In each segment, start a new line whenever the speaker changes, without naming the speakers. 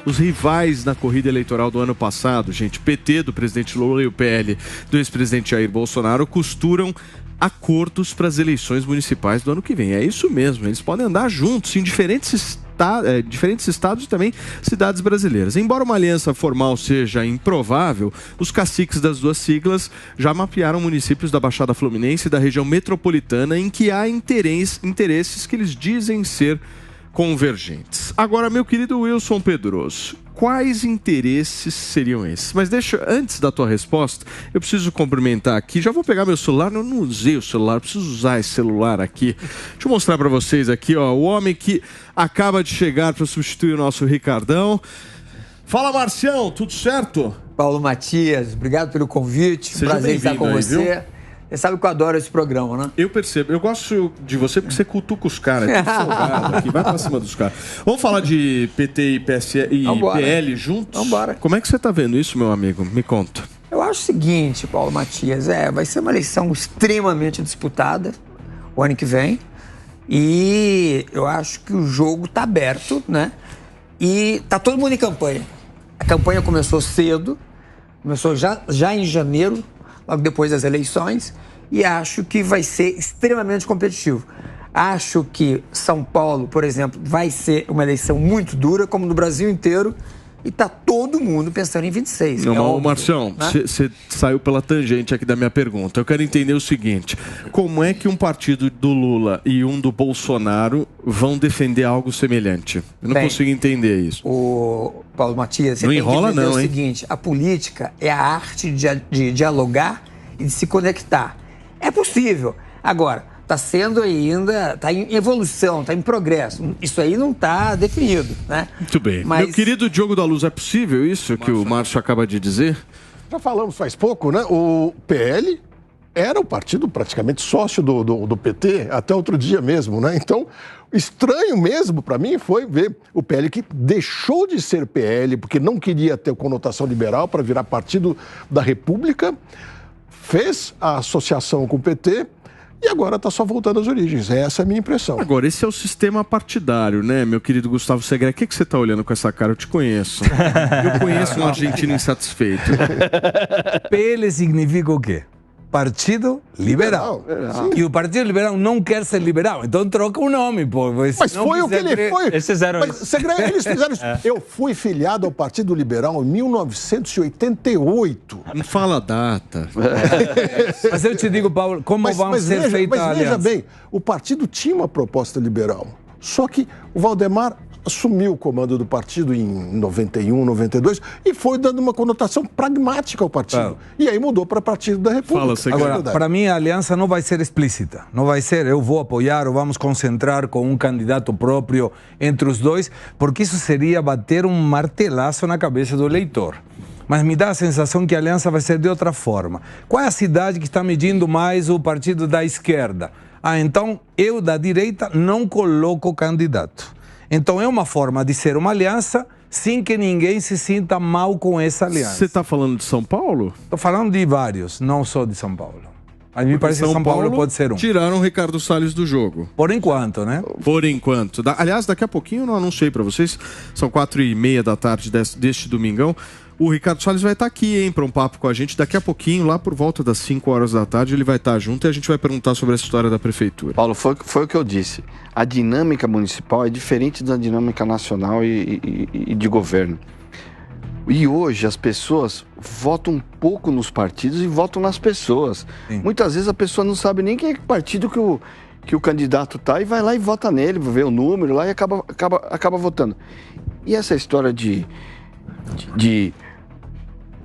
Os rivais na corrida eleitoral do ano passado, gente, PT do presidente Lula e o PL do ex-presidente Jair Bolsonaro costuram acordos para as eleições municipais do ano que vem. É isso mesmo, eles podem andar juntos em diferentes estados e também cidades brasileiras. Embora uma aliança formal seja improvável, os caciques das duas siglas já mapearam municípios da Baixada Fluminense e da região metropolitana em que há interesses que eles dizem ser convergentes. Agora, meu querido Wilson Pedroso, quais interesses seriam esses? Mas antes da tua resposta, eu preciso cumprimentar aqui, já vou pegar meu celular, eu não usei o celular, preciso usar esse celular aqui. Deixa eu mostrar para vocês aqui, ó, o homem que acaba de chegar para substituir o nosso Ricardão. Fala, Marcião, tudo certo?
Paulo Matias, obrigado pelo convite,
Seja
prazer estar com
aí,
você.
Viu?
Você sabe que eu adoro esse programa, né?
Eu percebo. Eu gosto de você porque você cutuca os caras. É tudo folgado aqui. Vai pra cima dos caras. Vamos falar de PT e PL juntos?
Vambora.
Como é que você tá vendo isso, meu amigo? Me conta.
Eu acho o seguinte, Paulo Matias, vai ser uma eleição extremamente disputada o ano que vem. E eu acho que o jogo tá aberto, né? E tá todo mundo em campanha. A campanha começou cedo, começou já em janeiro, logo depois das eleições, e acho que vai ser extremamente competitivo. Acho que São Paulo, por exemplo, vai ser uma eleição muito dura, como no Brasil inteiro, e está todo mundo pensando em 26.
Não, Marcião, você saiu pela tangente aqui da minha pergunta. Eu quero entender o seguinte: como é que um partido do Lula e um do Bolsonaro vão defender algo semelhante? Eu não consigo entender isso.
O Paulo Matias, você
não
tem
enrola,
que entender
não,
o
hein?
seguinte: a política é a arte de dialogar e de se conectar. É possível. Agora, está sendo ainda, está em evolução, está em progresso. Isso aí não está definido, né?
Muito bem.
Mas...
Meu querido Diogo da Luz, é possível isso que o Márcio acaba de dizer?
Já falamos faz pouco, né? O PL era o partido praticamente sócio do PT até outro dia mesmo, né? Então, estranho mesmo para mim foi ver o PL que deixou de ser PL porque não queria ter conotação liberal para virar partido da República, fez a associação com o PT e agora está só voltando às origens. Essa é a minha impressão.
Agora, esse é o sistema partidário, né, meu querido Gustavo Segre? O que você está olhando com essa cara? Eu te conheço. Eu conheço um argentino insatisfeito.
PL significa o quê? Partido Liberal. E o Partido Liberal não quer ser liberal, então troca o nome, pô.
Mas foi o que ele foi.
Eles fizeram
isso. Eles fizeram isso. Eu fui filiado ao Partido Liberal em 1988.
Não fala a data.
Mas eu te digo, Paulo, como vamos ser feitas a aliança?
Mas veja bem, o partido tinha uma proposta liberal. Só que o Valdemar assumiu o comando do partido em 91, 92 e foi dando uma conotação pragmática ao partido. E aí mudou para Partido da República.
Agora, para mim a aliança não vai ser explícita. Não vai ser eu vou apoiar ou vamos concentrar com um candidato próprio entre os dois, porque isso seria bater um martelaço na cabeça do eleitor. Mas me dá a sensação que a aliança vai ser de outra forma. Qual é a cidade que está medindo mais o partido da esquerda? Então eu da direita não coloco candidato. Então é uma forma de ser uma aliança sem que ninguém se sinta mal com essa aliança.
Você está falando de São Paulo?
Estou falando de vários, não só de São Paulo. Mas me parece que São Paulo pode ser um.
Tiraram o Ricardo Salles do jogo.
Por enquanto, né?
Por enquanto. Aliás, daqui a pouquinho eu não anunciei para vocês, são 4h30 da tarde deste domingão. O Ricardo Salles vai estar aqui, hein, para um papo com a gente. Daqui a pouquinho, lá por volta das 5 horas da tarde, ele vai estar junto e a gente vai perguntar sobre essa história da prefeitura.
Paulo, foi o que eu disse. A dinâmica municipal é diferente da dinâmica nacional e de governo. E hoje as pessoas votam um pouco nos partidos e votam nas pessoas. Sim. Muitas vezes a pessoa não sabe nem quem é o partido que o candidato tá e vai lá e vota nele, vê o número lá e acaba votando. E essa história de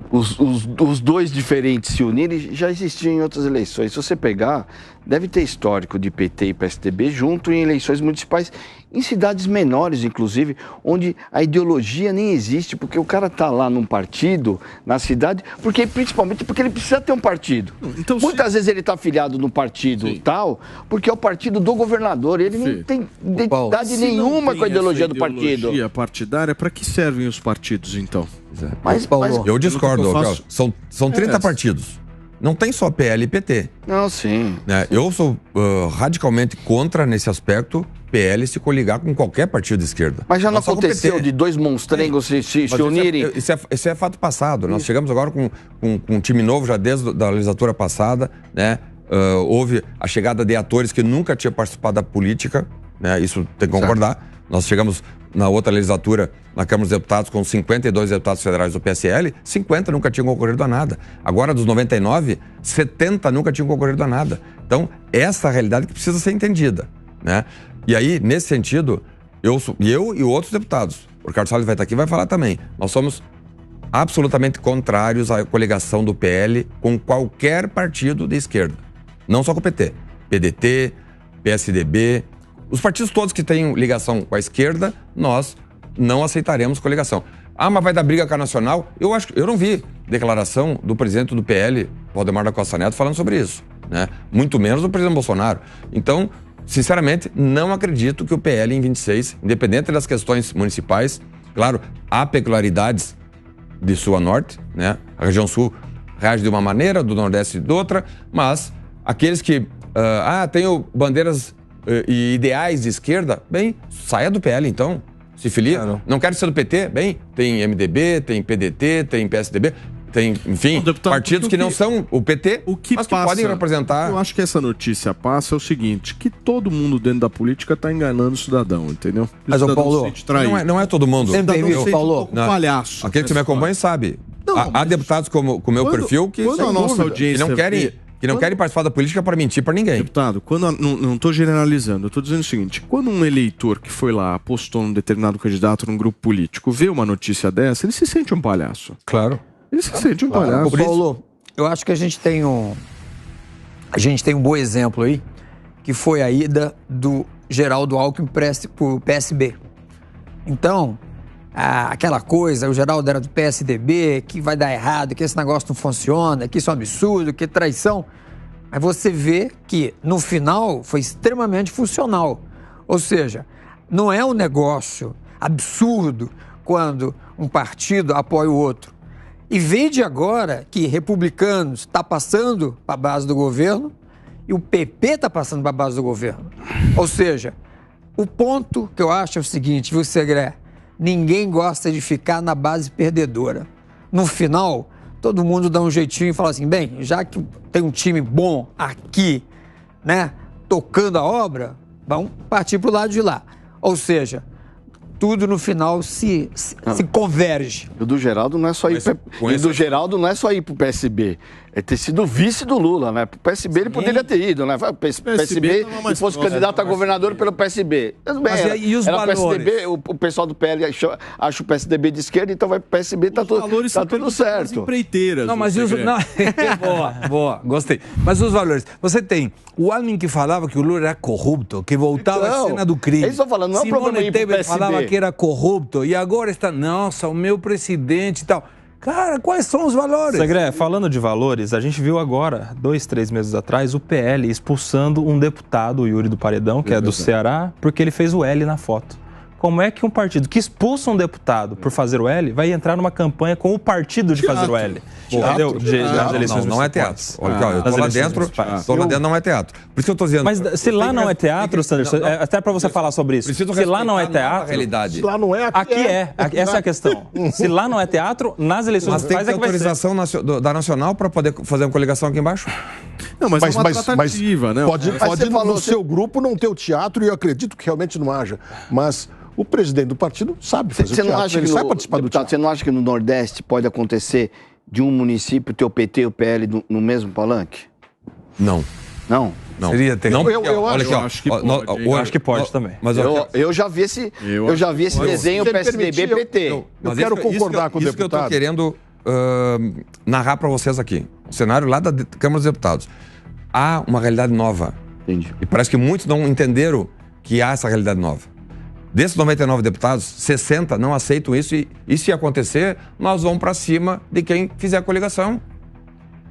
os dois diferentes se unirem já existiam em outras eleições. Se você pegar, deve ter histórico de PT e PSDB junto em eleições municipais, em cidades menores, inclusive, onde a ideologia nem existe, porque o cara tá lá num partido, na cidade, principalmente porque ele precisa ter um partido. Então, muitas vezes ele tá afiliado no partido tal, porque é o partido do governador, ele não tem identidade nenhuma com a ideologia do partido.
Ideologia partidária, para que servem os partidos, então?
Mas eu discordo, são 30 partidos. não tem só PL e PT.
Não, sim.
Né? Eu sou radicalmente contra, nesse aspecto, PL se coligar com qualquer partido de esquerda.
Mas já não aconteceu de dois monstrengos se unirem?
Isso é fato passado. Nós chegamos agora com um time novo, já desde a legislatura passada, né? Houve a chegada de atores que nunca tinham participado da política, né? Isso tem que concordar. Certo. Nós chegamos na outra legislatura, na Câmara dos Deputados, com 52 deputados federais do PSL, 50 nunca tinham concorrido a nada. Agora, dos 99, 70 nunca tinham concorrido a nada. Então, essa é a realidade que precisa ser entendida, né? E aí, nesse sentido, eu e outros deputados, o Ricardo Salles vai estar aqui e vai falar também, nós somos absolutamente contrários à coligação do PL com qualquer partido de esquerda. Não só com o PT. PDT, PSDB, os partidos todos que têm ligação com a esquerda, nós não aceitaremos coligação. Ah, mas vai dar briga com a Nacional? Eu não vi declaração do presidente do PL, Valdemar da Costa Neto, falando sobre isso, né? Muito menos do presidente Bolsonaro. Então, sinceramente, não acredito que o PL em 26, independente das questões municipais, claro, há peculiaridades de sul a norte, né? A região sul reage de uma maneira, do nordeste de outra, mas aqueles que, tenham bandeiras e ideais de esquerda, bem, saia do PL então, se filia. Não quero ser do PT, bem, tem MDB, tem PDT, tem PSDB, tem, enfim, deputado, partidos que não são o PT, mas que podem representar.
Eu acho que essa notícia passa é o seguinte, que todo mundo dentro da política está enganando o cidadão, entendeu?
Mas o Paulo,
não é todo mundo.
Paulo, palhaço.
Aquele que me acompanha sabe. Há deputados como o meu perfil que não querem participar da política para mentir para ninguém.
Deputado, não estou generalizando, eu estou dizendo o seguinte, quando um eleitor que foi lá, apostou num determinado candidato num grupo político, vê uma notícia dessa, ele se sente um palhaço.
Claro.
Ele se sente um palhaço.
Paulo, eu acho que a gente tem um bom exemplo aí, que foi a ida do Geraldo Alckmin para o PSB. Então, aquela coisa, o Geraldo era do PSDB, que vai dar errado, que esse negócio não funciona, que isso é um absurdo, que é traição. Mas você vê que, no final, foi extremamente funcional. Ou seja, não é um negócio absurdo quando um partido apoia o outro. E vede agora que republicanos está passando para a base do governo e o PP está passando para a base do governo. Ou seja, o ponto que eu acho é o seguinte, viu, Segré? Ninguém gosta de ficar na base perdedora. No final, todo mundo dá um jeitinho e fala assim, bem, já que tem um time bom aqui, né, tocando a obra, vamos partir para o lado de lá. Ou seja, tudo no final se converge.
O do Geraldo não é só ir para o PSB. É ter sido vice do Lula, né? Pro PSB ele poderia ter ido, né? O PSB e fosse candidato a governador pelo PSB. Tudo bem, era PSDB, o pessoal do PL acha o PSDB de esquerda, então vai pro PSB, tá tudo certo.
Empreiteiras.
Não, mas boa, gostei. Mas os valores. Você tem o Alckmin que falava que o Lula era corrupto, que voltava à cena do crime.
Eles estão falando, não é um problema ir pro PSB.
Falava que era corrupto e agora está, nossa, o meu presidente e tal. Cara, quais são os valores?
Segré, falando de valores, a gente viu agora, 2, 3 meses atrás, o PL expulsando um deputado, o Yuri do Paredão, que é do Ceará, porque ele fez o L na foto. Como é que um partido que expulsa um deputado por fazer o L vai entrar numa campanha com o partido de fazer o L? Entendeu?
Nas eleições não é teatro. Olha, eu tô lá dentro, não é teatro. Por isso que eu tô dizendo...
Mas se lá não é teatro, Sanderson, até para você falar sobre isso, se lá não é teatro...
Realidade.
Lá não é,
aqui é. Essa é a questão. Se lá não é teatro, nas eleições...
Mas tem que ter autorização da Nacional para poder fazer uma coligação aqui embaixo?
Não, mas é uma tratativa, né?
Pode no seu grupo não ter o teatro, e eu acredito que realmente não haja. Mas o presidente do partido sabe fazer o teatro, ele sabe participar do teatro.
Você não acha que no Nordeste pode acontecer de um município ter o PT e o PL no mesmo palanque?
Não.
Não?
Não.
Seria ter...
Eu
acho que pode.
Acho que pode também.
Mas eu já vi esse desenho PSDB-PT.
Eu quero concordar com o deputado.
Isso que eu estou querendo narrar para vocês aqui. O cenário lá da Câmara dos Deputados. Há uma realidade nova.
Entendi.
E parece que muitos não entenderam que há essa realidade nova. Desses 99 deputados, 60 não aceitam isso e se acontecer, nós vamos para cima de quem fizer a coligação.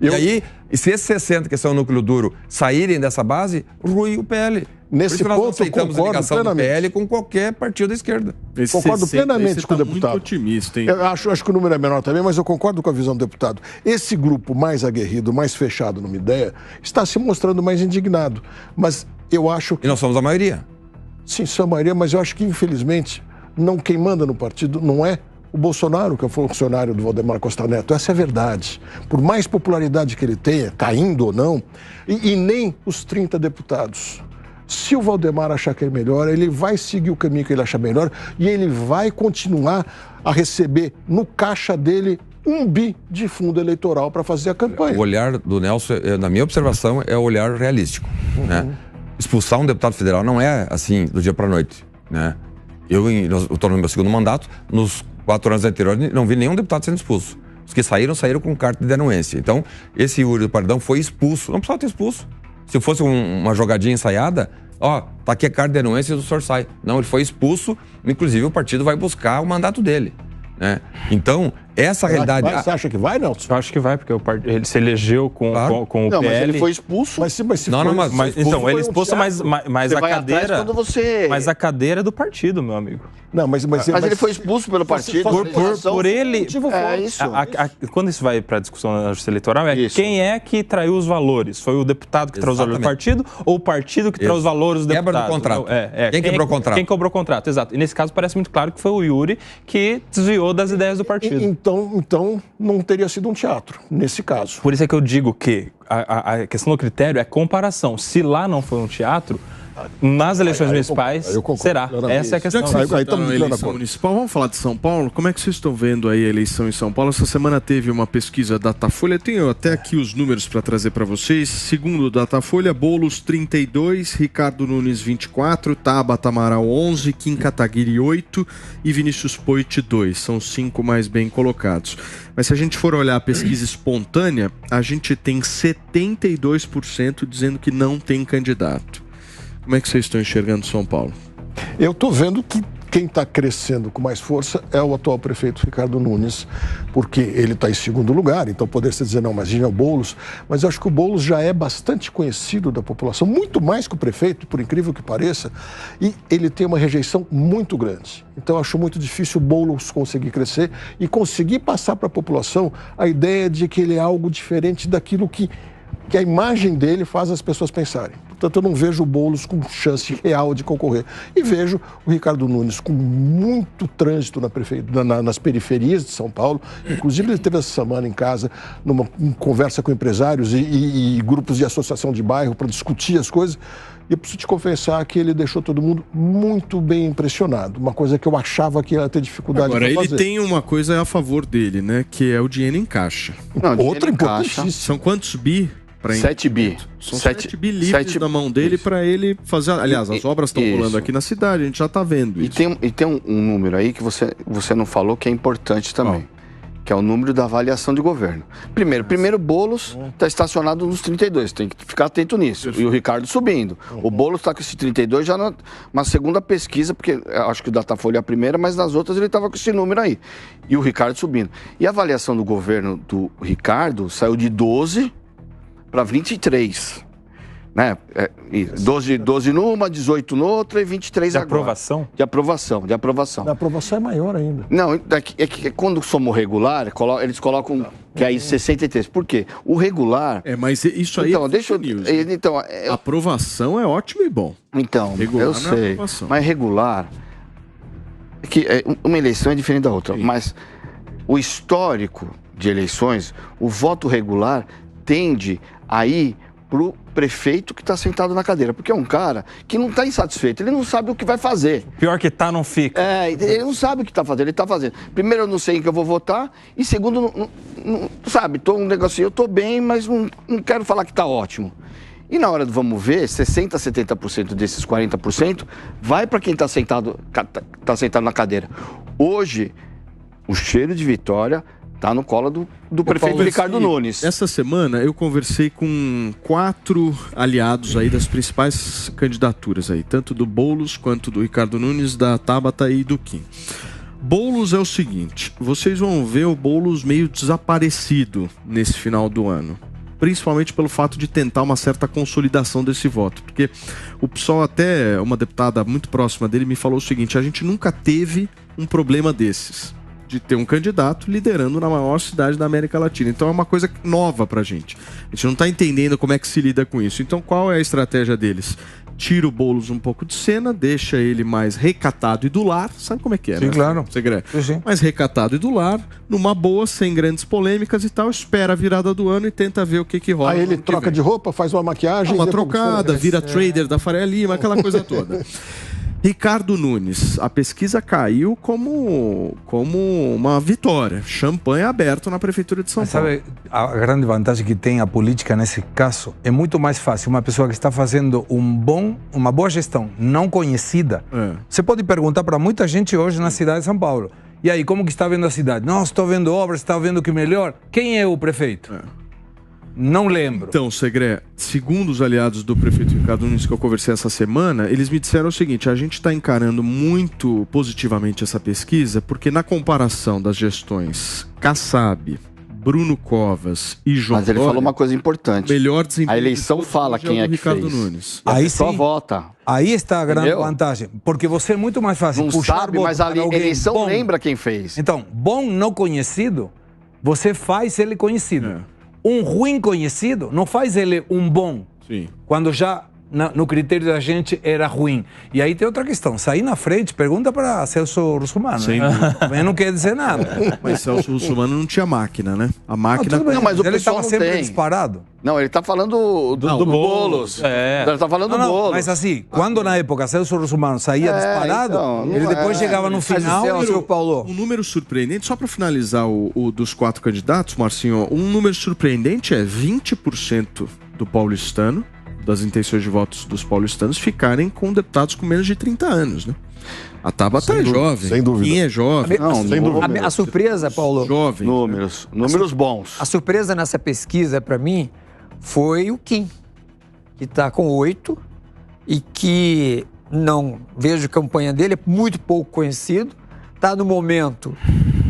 E aí, se esses 60 que são o núcleo duro saírem dessa base, rui o PL.
Nesse
Por isso
ponto,
nós aceitamos a ligação do PL com qualquer partido da esquerda.
Concordo plenamente com o deputado.
Muito otimista, hein?
Eu acho que o número é menor também, mas eu concordo com a visão do deputado. Esse grupo mais aguerrido, mais fechado numa ideia, está se mostrando mais indignado. Mas eu acho que...
E nós somos a maioria.
Sim, somos a maioria, mas eu acho que, infelizmente, quem manda no partido não é o Bolsonaro, que é o funcionário do Valdemar Costa Neto. Essa é a verdade. Por mais popularidade que ele tenha, caindo ou não, e nem os 30 deputados. Se o Valdemar achar que é melhor, ele vai seguir o caminho que ele achar melhor e ele vai continuar a receber no caixa dele 1 bi de fundo eleitoral para fazer a campanha.
O olhar do Nelson, na minha observação, é o olhar realístico. Né? Expulsar um deputado federal não é assim, do dia para a noite. Né? Eu estou no meu segundo mandato, nos 4 anos anteriores não vi nenhum deputado sendo expulso. Os que saíram com carta de denuência. Então, esse Yuri do Paredão foi expulso. Não precisava ter expulso. Se fosse uma jogadinha ensaiada, tá aqui a carta de denúncia e o senhor sai. Não, ele foi expulso, inclusive o partido vai buscar o mandato dele. Né? Então, essa realidade...
Você acha que vai, Nelson?
Eu acho que vai, porque ele se elegeu com o PL.
Mas ele foi expulso.
Então, ele expulso, mas a cadeira...
Você...
Mas a cadeira é do partido, meu amigo.
Não, mas
ele foi expulso pelo partido.
Por ele...
É isso.
Quando isso vai para a discussão na justiça eleitoral, quem é que traiu os valores? Foi o deputado que traiu os valores do partido ou o partido que traiu os valores do deputado?
Quebra do contrato. Quem quebrou o contrato?
Quem quebrou o contrato, exato. E nesse caso parece muito claro que foi o Yuri que desviou das ideias do partido.
Então não teria sido um teatro, nesse caso.
Por isso é que eu digo que a questão do critério é comparação. Se lá não foi um teatro, nas eleições municipais será. Essa é a questão.
Na eleição municipal, vamos falar de São Paulo? Como é que vocês estão vendo aí a eleição em São Paulo? Essa semana teve uma pesquisa Datafolha, tenho até aqui os números para trazer para vocês. Segundo o Datafolha, Boulos 32, Ricardo Nunes 24, Tabata Amaral 11, Kim Kataguiri 8 e Vinícius Poit 2. São os 5 mais bem colocados. Mas se a gente for olhar a pesquisa espontânea, a gente tem 72% dizendo que não tem candidato. Como é que vocês estão enxergando São Paulo?
Eu estou vendo que quem está crescendo com mais força é o atual prefeito Ricardo Nunes, porque ele está em segundo lugar, então poderia-se dizer, não, mas é o Boulos, mas eu acho que o Boulos já é bastante conhecido da população, muito mais que o prefeito, por incrível que pareça, e ele tem uma rejeição muito grande. Então eu acho muito difícil o Boulos conseguir crescer e conseguir passar para a população a ideia de que ele é algo diferente daquilo que a imagem dele faz as pessoas pensarem. Portanto, eu não vejo o Boulos com chance real de concorrer. E vejo o Ricardo Nunes com muito trânsito nas periferias de São Paulo. Inclusive, ele teve essa semana em casa, numa conversa com empresários e grupos de associação de bairro para discutir as coisas. E eu preciso te confessar que ele deixou todo mundo muito bem impressionado. Uma coisa que eu achava que ia ter dificuldade para fazer.
Agora, ele tem uma coisa a favor dele, né? Que é o dinheiro em caixa.
Outra importantíssima.
São quantos bi?
7 bi.
São 7 bi livres na mão dele para ele fazer... Aliás, as obras estão rolando aqui na cidade, a gente já está vendo isso.
E tem um número aí que você não falou que é importante também, que é o número da avaliação de governo. Primeiro o Boulos está estacionado nos 32, tem que ficar atento nisso. E o Ricardo subindo. O Boulos está com esse 32 já na segunda pesquisa, porque acho que o Datafolha é a primeira, mas nas outras ele estava com esse número aí. E o Ricardo subindo. E a avaliação do governo do Ricardo saiu de 12 para 23, né? 12 numa, 18 noutra e 23 agora.
Aprovação?
De aprovação.
A aprovação é maior ainda.
Não, é que quando somos regular, eles colocam que aí 63. Por quê? O regular...
mas isso aí aprovação é ótimo e bom.
Então, regular, eu sei, mas regular... uma eleição é diferente da outra, mas o histórico de eleições, o voto regular tende a ir pro prefeito que está sentado na cadeira, porque é um cara que não está insatisfeito, ele não sabe o que vai fazer.
Pior que tá, não fica.
Ele não sabe o que está fazendo, ele está fazendo. Primeiro, eu não sei em que eu vou votar, e segundo, não sabe, um negocinho, eu estou bem, mas não quero falar que está ótimo. E na hora do vamos ver, 60%, 70% desses 40% vai para quem está sentado na cadeira. Hoje, o cheiro de vitória está no colo do prefeito Ricardo Nunes.
Essa semana eu conversei com 4 aliados aí das principais candidaturas aí, tanto do Boulos quanto do Ricardo Nunes, da Tabata e do Kim. Boulos é o seguinte, vocês vão ver o Boulos meio desaparecido nesse final do ano. principalmente pelo fato de tentar uma certa consolidação desse voto. Porque o PSOL, até uma deputada muito próxima dele, me falou o seguinte: a gente nunca teve um problema desses, de ter um candidato liderando na maior cidade da América Latina. Então é uma coisa nova pra gente. A gente não tá entendendo como é que se lida com isso. Então qual é a estratégia deles? Tira o Boulos um pouco de cena, deixa ele mais recatado e do lar. Sabe como é que é,
Sim,
né?
claro.
Sim. Mais recatado e do lar, numa boa, sem grandes polêmicas e tal, espera a virada do ano e tenta ver o que rola.
Aí ele troca de roupa, faz uma maquiagem...
Uma trocada, vira trader da Faria Lima, aquela coisa toda. Ricardo Nunes, a pesquisa caiu como uma vitória. Champanhe aberto na Prefeitura de São Paulo.
Sabe, a grande vantagem que tem a política nesse caso é muito mais fácil. Uma pessoa que está fazendo uma boa gestão, não conhecida. Você pode perguntar para muita gente hoje na cidade de São Paulo. E aí, como que está vendo a cidade? Não, estou vendo obras, está vendo que melhor. Quem é o prefeito? Não lembro.
Então, Segré, segundo os aliados do prefeito Ricardo Nunes que eu conversei essa semana, eles me disseram o seguinte: a gente está encarando muito positivamente essa pesquisa, porque na comparação das gestões Kassab, Bruno Covas e João
Mas ele
Dória,
falou uma coisa importante.
Melhor desempenho.
A eleição fala quem é que
Ricardo
fez.
Nunes.
E a
Aí
pessoa
sim.
vota.
Aí está a grande
Entendeu?
vantagem. Porque você é muito mais fácil
Não
puxar
sabe,
voto
mas a
para alguém
eleição
bom.
lembra quem fez.
Então, bom não conhecido, você faz ele conhecido. Um ruim conhecido não faz ele um bom.
Sim.
Quando já no critério da gente era ruim. E aí tem outra questão. Sair na frente, pergunta para Celso Russomano.
Sem
Né?
dúvida.
Também não quer dizer nada.
Mas Celso Russomano não tinha máquina, né? A máquina...
Tudo bem,
mas o
ele
pessoal
estava
não
sempre
tem.
disparado.
Não, ele tá falando do Boulos. Ele tá falando do Boulos.
Mas assim, quando na época Celso Russomano saía disparado,
então,
ele depois chegava no final e o Paulo...
Um número surpreendente, só para finalizar o dos 4 candidatos, Marcinho, um número surpreendente é 20% do paulistano, das intenções de votos dos paulistanos, ficarem com deputados com menos de 30 anos, né? A Tabata é jovem.
Sem dúvida.
Quem é jovem?
Não,
sem dúvida.
A surpresa, Paulo,
Jovem.
Números bons.
a surpresa nessa pesquisa, para mim, foi o Kim, que está com 8 e que não vejo campanha dele, é muito pouco conhecido, está no momento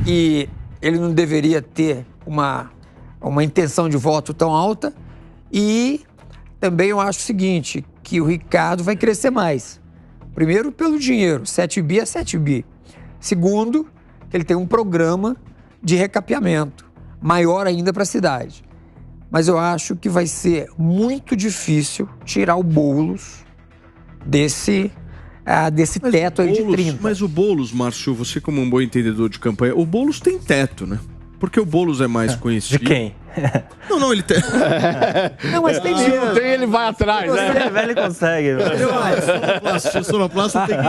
e ele não deveria ter uma intenção de voto tão alta e também eu acho o seguinte, que o Ricardo vai crescer mais. Primeiro, pelo dinheiro, 7 bi é 7 bi. Segundo, que ele tem um programa de recapeamento, maior ainda para a cidade. Mas eu acho que vai ser muito difícil tirar o Boulos desse teto aí de 30.
Mas o Boulos, Márcio, você como um bom entendedor de campanha, o Boulos tem teto, né? Porque o Boulos é mais conhecido.
De quem?
Não, ele tem.
Não, mas tem
Se não tem, ele vai atrás, né?
Ele é velho e consegue.
O sonoplasta tem que...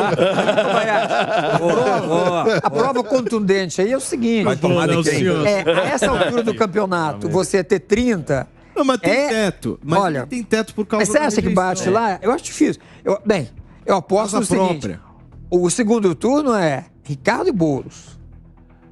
A prova contundente aí é o seguinte.
Vai tomar de quem?
A essa altura do campeonato, você ter 30...
Não, mas tem
É,
teto. Mas
olha,
ele tem teto por causa
Mas você
da
acha que
rejeição.
bate lá? Eu acho difícil. Eu aposto
Causa
no seguinte.
própria.
O segundo turno é Ricardo e Boulos.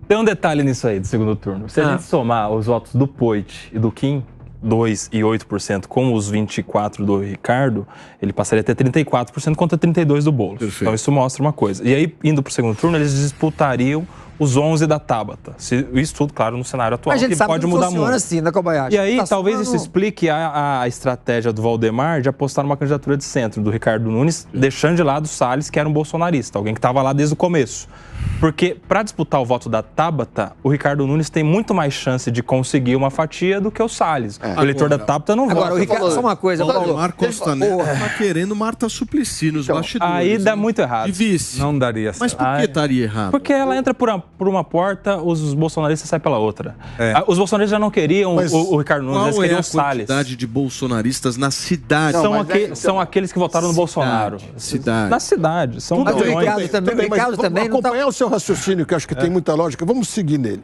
Tem um detalhe nisso aí do segundo turno. Se a gente somar os votos do Poit e do Kim, 2% e 8%, com os 24% do Ricardo, ele passaria a ter 34% contra 32% do Boulos.
Perfeito.
Então isso mostra uma coisa. E aí, indo para o segundo turno, eles disputariam os 11 da Tabata. Isso tudo, claro, no cenário atual,
Mas a gente
que
sabe
pode
que
mudar
funciona
muito.
assim, né, Kobayashi?
E aí,
Tá
talvez
somando-
isso explique a estratégia do Valdemar de apostar numa candidatura de centro, do Ricardo Nunes, deixando de lado o Salles, que era um bolsonarista, alguém que estava lá desde o começo. Porque, para disputar o voto da Tabata, o Ricardo Nunes tem muito mais chance de conseguir uma fatia do que o Salles. O eleitor da Tabata não
Agora, o
vota.
Ricardo, só uma coisa, Paulo.
Mar Costa Neto tá querendo Marta Suplicy nos bastidores.
Aí dá
hein?
muito errado.
De vice.
Não daria
Mas
certo.
por que estaria errado?
Porque ela entra por uma porta, os bolsonaristas saem pela outra.
É.
Os bolsonaristas já não queriam
Mas
o Ricardo Nunes, eles
Qual é
queriam
a
o Salles.
quantidade de bolsonaristas na cidade?
São aqueles que votaram no Bolsonaro.
Cidade.
Na cidade. São
Mas o
milhões.
Ricardo também,
Tudo bem, mas
Ricardo
vamos
também não tá...
acompanhar o seu raciocínio, que eu acho que tem muita lógica. Vamos seguir nele.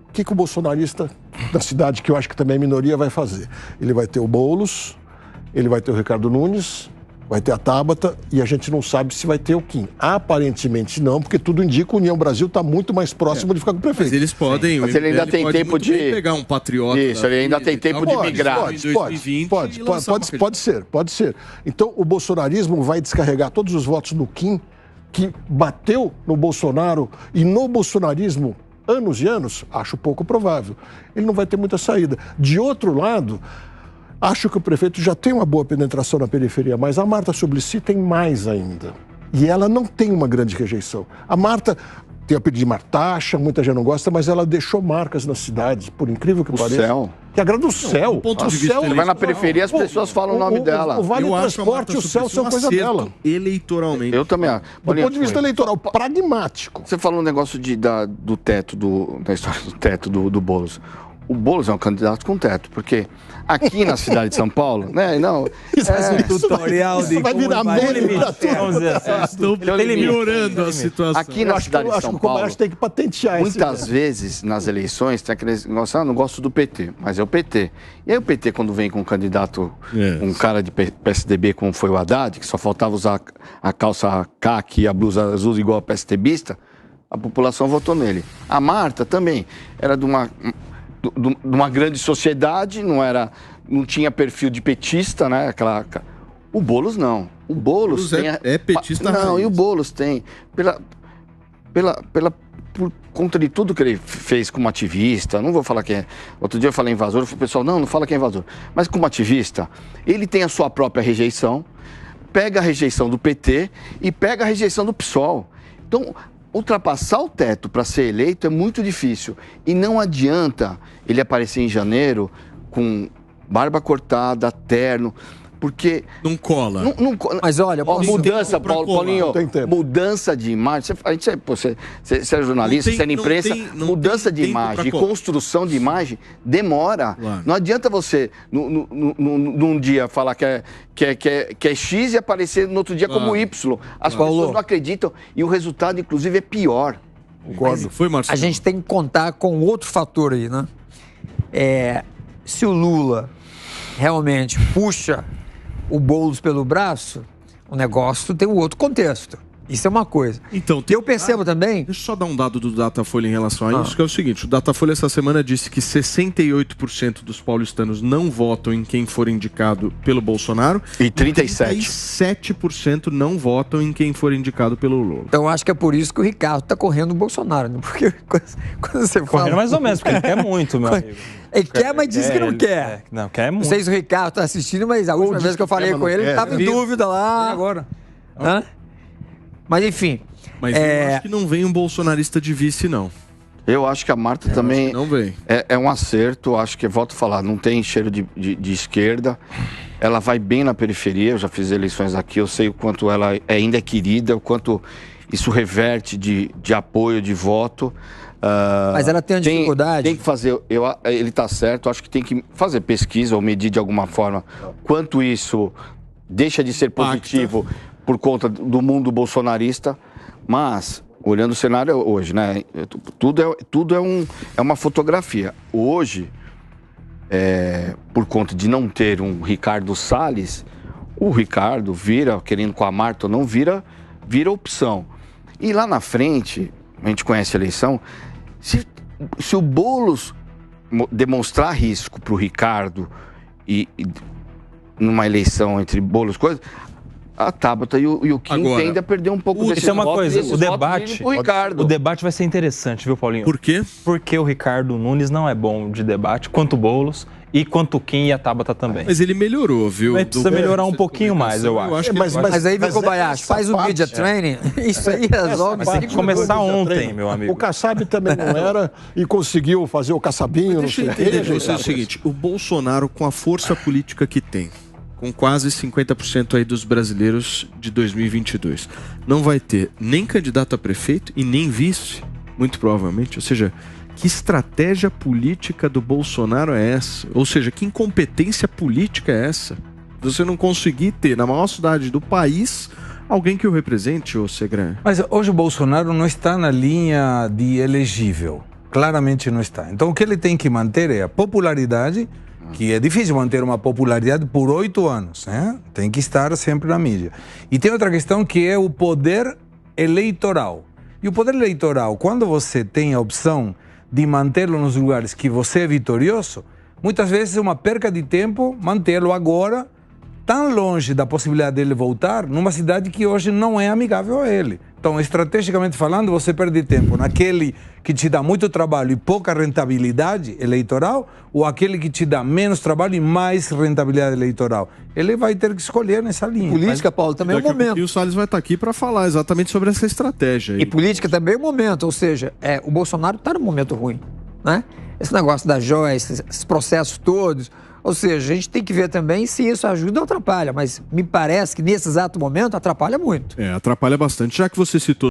O que o bolsonarista da cidade, que eu acho que também é minoria, vai fazer? Ele vai ter o Boulos, ele vai ter o Ricardo Nunes, vai ter a Tabata e a gente não sabe se vai ter o Kim. Aparentemente não, porque tudo indica que a União Brasil está muito mais próximo de ficar com o prefeito.
Mas eles podem.
Mas ele ainda tem tempo de
pegar um patriota.
Isso, ele ainda tem tempo de migrar.
Pode ser. Então, o bolsonarismo vai descarregar todos os votos no Kim, que bateu no Bolsonaro, e no bolsonarismo anos e anos? Acho pouco provável. Ele não vai ter muita saída. De outro lado, acho que o prefeito já tem uma boa penetração na periferia, mas a Marta Suplicy tem mais ainda. E ela não tem uma grande rejeição. A Marta tem o apelido de Martaxa, muita gente não gosta, mas ela deixou marcas nas cidades, por incrível que pareça.
Céu.
Que agrada o céu.
ponto de
O
vista
céu-
Você vai na periferia, as pessoas falam o nome dela.
O Vale do
Eu acho a
Transporte e
Marta
o céu
Suplicy
são
um
coisa
acerto
dela.
eleitoralmente.
Eu também acho.
Do
Paulinho,
ponto de vista eleitoral, pragmático.
Você falou um negócio do teto, da história do teto do Boulos. O Boulos é um candidato com teto, porque aqui na cidade de São Paulo, né? Não,
Tutorial
Isso vai virar meme pra tudo.
Vamos dizer assim.
Estão piorando a situação.
aqui na cidade de
Eu acho
São
que o
Paulo,
Comércio tem que patentear
muitas
esse...
vezes nas eleições tem aquele negócio, não gosto do PT, mas é o PT. E aí o PT, quando vem com um candidato, um cara de PSDB como foi o Haddad, que só faltava usar a calça caqui e a blusa azul igual a PSDBista, a população votou nele. A Marta também era de uma grande sociedade, não tinha perfil de petista, né? O Boulos não. O Boulos tem...
é petista
Não,
raiz.
e o Boulos tem... Por conta de tudo que ele fez como ativista, não vou falar quem é. Outro dia eu falei invasor, o pessoal, não fala que é invasor. Mas como ativista, ele tem a sua própria rejeição, pega a rejeição do PT e pega a rejeição do PSOL. Então, ultrapassar o teto para ser eleito é muito difícil. E não adianta ele aparecer em janeiro com barba cortada, terno, porque...
Não cola.
Mas olha,
Ó,
posso-
mudança,
pra colar.
Paulinho,
Tem tempo.
mudança de imagem. Você é jornalista,
Não tem-
você é na
não
imprensa.
tem- não
Mudança
tem
de
tempo
imagem
pra
e
colar.
construção de imagem demora.
Claro.
Não adianta você, num dia, falar que é X e aparecer no outro dia como Y. As pessoas não acreditam e o resultado, inclusive, é pior.
Concordo. Foi, Marcelo?
a gente tem que contar com outro fator aí, né? Se o Lula realmente puxa o Boulos pelo braço, o negócio tem um outro contexto. Isso é uma coisa.
Então,
Eu percebo também...
Deixa eu só dar um dado do Datafolha em relação a isso, que é o seguinte: o Datafolha essa semana disse que 68% dos paulistanos não votam em quem for indicado pelo Bolsonaro
E 37%.
37% não votam em quem for indicado pelo Lula.
Então, eu acho que é por isso que o Ricardo tá correndo o Bolsonaro, né? Porque quando você fala...
Correndo mais ou menos, porque ele quer muito, meu amigo.
Ele quer, mas diz que não quer.
Não, quer
Não
muito.
sei se o Ricardo tá assistindo, mas a última
diz
vez que eu
que
falei
quer,
com
mas não
ele, ele
quer.
tava em dúvida lá.
E agora?
Hã? Mas, enfim...
Mas eu acho que não vem um bolsonarista de vice, não.
Eu acho que a Marta também
Não vem.
é um acerto. Acho que, volto a falar, não tem cheiro de esquerda. Ela vai bem na periferia. Eu já fiz eleições aqui. Eu sei o quanto ela ainda é querida, o quanto isso reverte de apoio, de voto.
Mas ela tem uma dificuldade.
Tem que fazer. Ele está certo. Acho que tem que fazer pesquisa ou medir de alguma forma quanto isso deixa de ser positivo por conta do mundo bolsonarista. Mas, olhando o cenário hoje, né? Tudo é uma fotografia. Hoje, por conta de não ter um Ricardo Salles, o Ricardo querendo com a Marta ou não, vira opção. E lá na frente, a gente conhece a eleição, se o Boulos demonstrar risco para o Ricardo e numa eleição entre Boulos e coisas, a Tabata e o Kim
Agora,
tendem a perder um pouco desse
Isso é uma
voto,
coisa,
desses
o
votos
debate,
irem pro Ricardo.
o debate vai ser interessante, viu, Paulinho?
Por quê?
Porque o Ricardo Nunes não é bom de debate, quanto o Boulos e quanto o Kim e a Tabata também.
Mas ele melhorou, viu?
Mas precisa melhorar um pouquinho mais, eu acho.
Mas aí, Kobayashi,
essa
faz o
parte,
media training, isso aí resolve.
Mas tem que começar ontem, meu amigo.
O Kassab também não era e conseguiu fazer o caçabinho.
Deixa eu
não sei
entender
o
de
quê,
vocês o seguinte: o Bolsonaro, com a força política que tem, com quase 50% aí dos brasileiros de 2022, não vai ter nem candidato a prefeito e nem vice, muito provavelmente. Ou seja, que estratégia política do Bolsonaro é essa? Ou seja, que incompetência política é essa? Você não conseguir ter na maior cidade do país alguém que o represente, ô Segran.
Mas hoje o Bolsonaro não está na linha de elegível. Claramente não está. Então o que ele tem que manter é a popularidade, que é difícil manter uma popularidade por 8 anos, né? Tem que estar sempre na mídia. E tem outra questão que é o poder eleitoral. E o poder eleitoral, quando você tem a opção de mantê-lo nos lugares que você é vitorioso, muitas vezes é uma perca de tempo mantê-lo agora tão longe da possibilidade dele voltar numa cidade que hoje não é amigável a ele. Então, estrategicamente falando, você perde tempo naquele que te dá muito trabalho e pouca rentabilidade eleitoral, ou aquele que te dá menos trabalho e mais rentabilidade eleitoral. Ele vai ter que escolher nessa linha.
Política, Paulo, também é o momento.
E o Salles vai estar aqui para falar exatamente sobre essa estratégia.
E política também é o momento, ou seja, o Bolsonaro está num momento ruim, né? Esse negócio da joia, esses processos todos, ou seja, a gente tem que ver também se isso ajuda ou atrapalha, mas me parece que nesse exato momento atrapalha muito.
Atrapalha bastante. Já que você citou